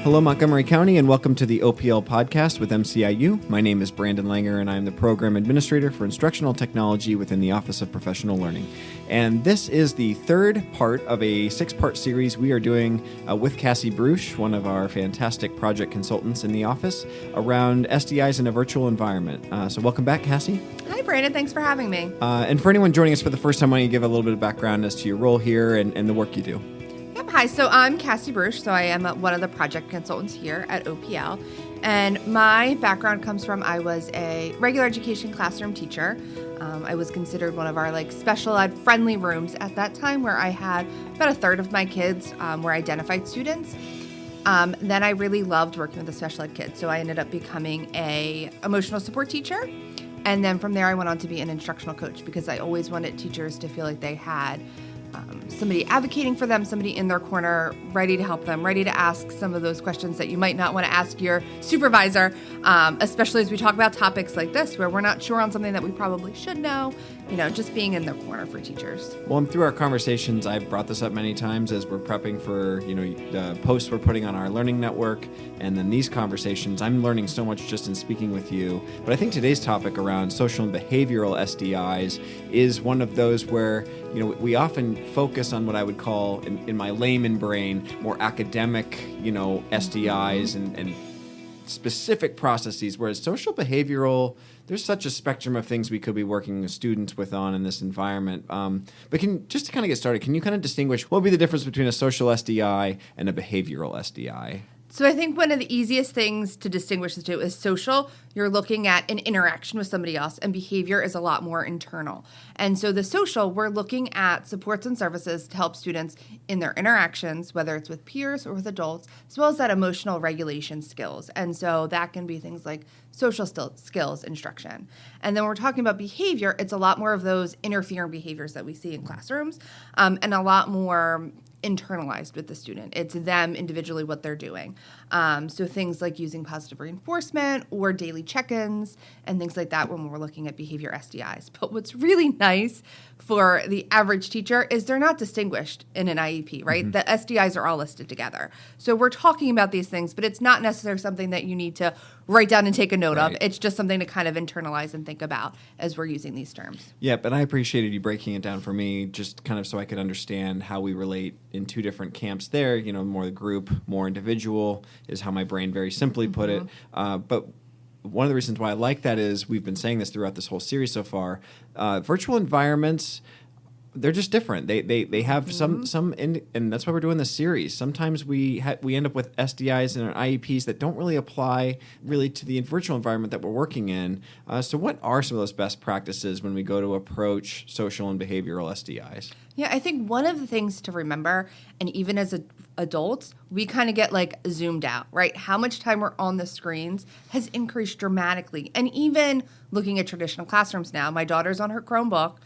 Hello, Montgomery County, and welcome to the OPL podcast with MCIU. My name is Brandon Langer, and I'm the Program Administrator for Instructional Technology within the Office of Professional Learning. And this is the third part of a six-part series we are doing with Cassie Brusch, one of our fantastic project consultants in the office, around SDIs in a virtual environment. So welcome back, Cassie. Hi, Brandon. Thanks for having me. And for anyone joining us for the first time, why don't you give a little bit of background as to your role here and the work you do? Yep. Hi. So I'm Cassie Brusch. So I am one of the project consultants here at OPL. And my background comes from I was a regular education classroom teacher. I was considered one of our special ed friendly rooms at that time, where I had about a third of my kids were identified students. Then I really loved working with the special ed kids. So I ended up becoming a emotional support teacher. And then from there, I went on to be an instructional coach, because I always wanted teachers to feel like they had somebody advocating for them, somebody in their corner, ready to help them, ready to ask some of those questions that you might not want to ask your supervisor, especially as we talk about topics like this, where we're not sure on something that we probably should know, just being in their corner for teachers. Well, and through our conversations, I've brought this up many times as we're prepping for, the posts we're putting on our learning network, and then these conversations. I'm learning so much just in speaking with you. But I think today's topic around social and behavioral SDIs is one of those where, we often focus on what I would call, in my layman brain, more academic, SDIs and specific processes, whereas social behavioral, there's such a spectrum of things we could be working with students with in this environment. But just to kind of get started, can you kind of distinguish what would be the difference between a social SDI and a behavioral SDI? So I think one of the easiest things to distinguish the two is social. You're looking at an interaction with somebody else, and behavior is a lot more internal. And so the social, we're looking at supports and services to help students in their interactions, whether it's with peers or with adults, as well as that emotional regulation skills. And so that can be things like social skills instruction. And then when we're talking about behavior, it's a lot more of those interfering behaviors that we see in classrooms, and a lot more internalized with the student. It's them individually, what they're doing. So things like using positive reinforcement or daily check-ins and things like that when we're looking at behavior SDIs. But what's really nice for the average teacher is they're not distinguished in an IEP, right? Mm-hmm. The SDIs are all listed together. So we're talking about these things, but it's not necessarily something that you need to write down and take a note of. It's just something to kind of internalize and think about as we're using these terms. Yeah, but I appreciated you breaking it down for me, just kind of so I could understand how we relate in two different camps there, more the group, more individual is how my brain very simply put it. But one of the reasons why I like that is we've been saying this throughout this whole series so far. Virtual environments, they're just different. They have some and that's why we're doing this series. Sometimes we end up with SDIs in our IEPs that don't really apply really to the virtual environment that we're working in. So what are some of those best practices when we go to approach social and behavioral SDIs? Yeah, I think one of the things to remember, and even as adults, we kind of get zoomed out, right? How much time we're on the screens has increased dramatically. And even looking at traditional classrooms now, my daughter's on her Chromebook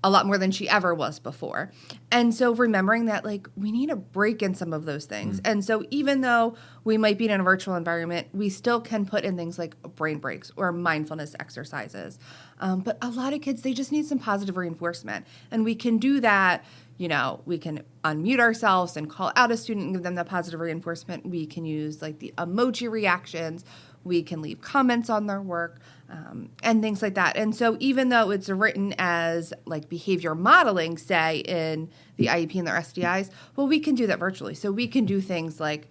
a lot more than she ever was before. And so remembering that we need a break in some of those things. And so even though we might be in a virtual environment, we still can put in things like brain breaks or mindfulness exercises. But a lot of kids, they just need some positive reinforcement. And we can do that. We can unmute ourselves and call out a student and give them that positive reinforcement. We can use the emoji reactions. We can leave comments on their work and things like that. And so even though it's written as behavior modeling, say, in the IEP and their SDIs, well, we can do that virtually. So we can do things like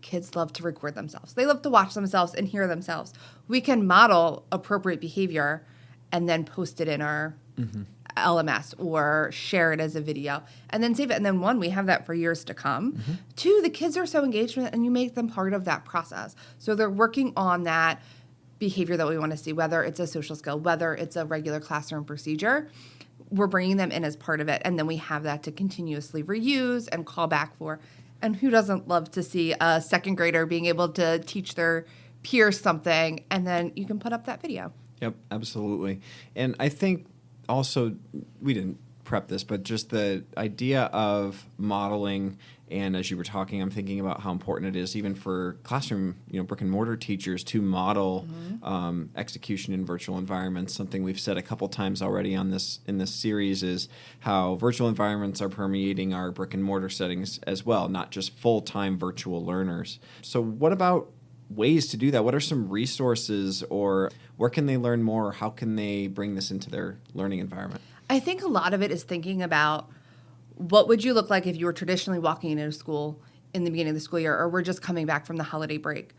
kids love to record themselves. They love to watch themselves and hear themselves. We can model appropriate behavior and then post it in our LMS or share it as a video and then save it. And then one, we have that for years to come. Two, the kids are so engaged with it and you make them part of that process. So they're working on that behavior that we want to see, whether it's a social skill, whether it's a regular classroom procedure. We're bringing them in as part of it. And then we have that to continuously reuse and call back for. And who doesn't love to see a second grader being able to teach their peers something, and then you can put up that video. Yep, absolutely. And I think also we didn't prep this, but just the idea of modeling. And as you were talking, I'm thinking about how important it is even for classroom, brick and mortar teachers to model execution in virtual environments. Something we've said a couple times already in this series is how virtual environments are permeating our brick and mortar settings as well, not just full-time virtual learners. So what about ways to do that? What are some resources, or where can they learn more? How can they bring this into their learning environment? I think a lot of it is thinking about what would you look like if you were traditionally walking into school in the beginning of the school year, or we're just coming back from the holiday break.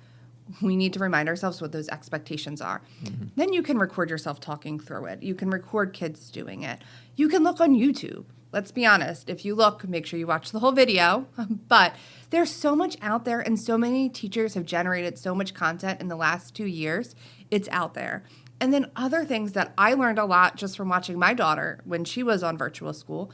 We need to remind ourselves what those expectations are. Mm-hmm. Then you can record yourself talking through it. You can record kids doing it. You can look on YouTube. Let's be honest. If you look, make sure you watch the whole video. But there's so much out there, and so many teachers have generated so much content in the last 2 years. It's out there. And then other things that I learned a lot just from watching my daughter when she was on virtual school.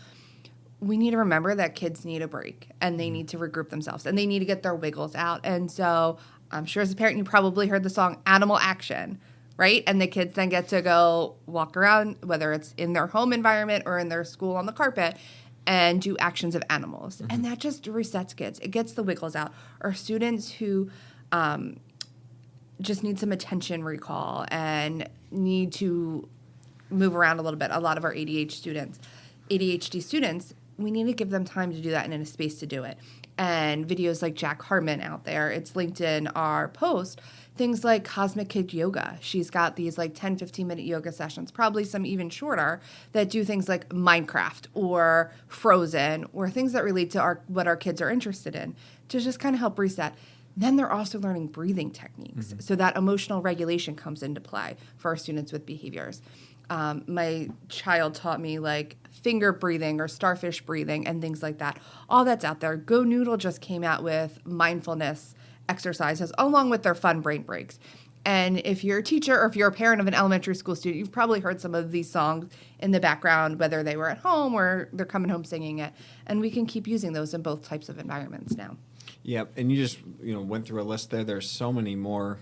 We need to remember that kids need a break, and they need to regroup themselves, and they need to get their wiggles out. And so I'm sure as a parent, you probably heard the song Animal Action, right? And the kids then get to go walk around, whether it's in their home environment or in their school on the carpet, and do actions of animals. Mm-hmm. And that just resets kids. It gets the wiggles out. Or students who just need some attention recall and need to move around a little bit. A lot of our ADHD students, we need to give them time to do that and in a space to do it. And videos like Jack Harmon out there, it's linked in our post, things like Cosmic Kid Yoga. She's got these like 10, 15-minute yoga sessions, probably some even shorter, that do things like Minecraft or Frozen or things that relate to what our kids are interested in to just kind of help reset. Then they're also learning breathing techniques. Mm-hmm. So that emotional regulation comes into play for our students with behaviors. My child taught me like finger breathing or starfish breathing and things like that. All that's out there. Go Noodle just came out with mindfulness exercises along with their fun brain breaks. And if you're a teacher or if you're a parent of an elementary school student, you've probably heard some of these songs in the background, whether they were at home or they're coming home singing it. And we can keep using those in both types of environments now. Yep. And you just went through a list there. There's so many more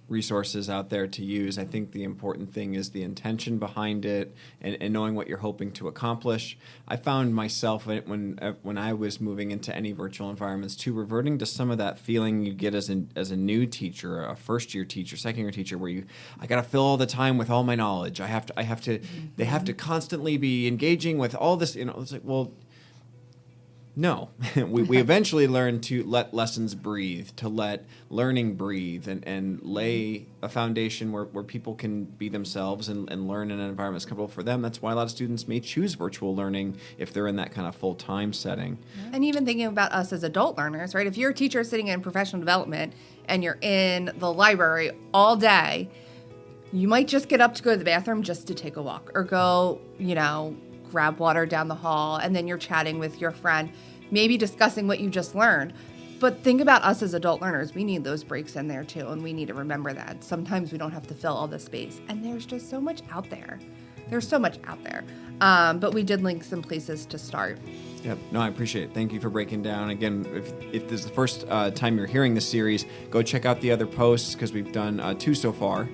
resources out there to use. I think the important thing is the intention behind it and knowing what you're hoping to accomplish. I found myself when I was moving into any virtual environments too, reverting to some of that feeling you get as a new teacher, a first year teacher, second year teacher, where I got to fill all the time with all my knowledge. I have to mm-hmm. They have to constantly be engaging with all this. It's like, well, no, we eventually learn to let lessons breathe, to let learning breathe, and lay a foundation where people can be themselves and learn in an environment that's comfortable for them. That's why a lot of students may choose virtual learning if they're in that kind of full-time setting. And even thinking about us as adult learners, right? If you're a teacher sitting in professional development and you're in the library all day, you might just get up to go to the bathroom just to take a walk or go, grab water down the hall, and then you're chatting with your friend, maybe discussing what you just learned. But think about us as adult learners. We need those breaks in there too, and we need to remember that. Sometimes we don't have to fill all the space, and there's just so much out there. There's so much out there. But we did link some places to start. Yep. No, I appreciate it. Thank you for breaking down. Again, if this is the first time you're hearing this series, go check out the other posts because we've done 2 so far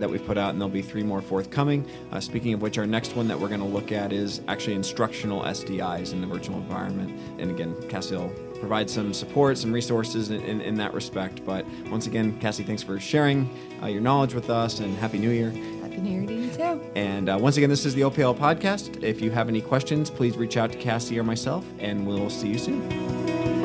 that we've put out, and there'll be 3 more forthcoming. Speaking of which, our next one that we're going to look at is actually instructional SDIs in the virtual environment. And again, Cassie will provide some support, some resources in that respect. But once again, Cassie, thanks for sharing your knowledge with us, and Happy New Year. Happy New Year to you too. And once again, this is the OPL Podcast. If you have any questions, please reach out to Cassie or myself, and we'll see you soon.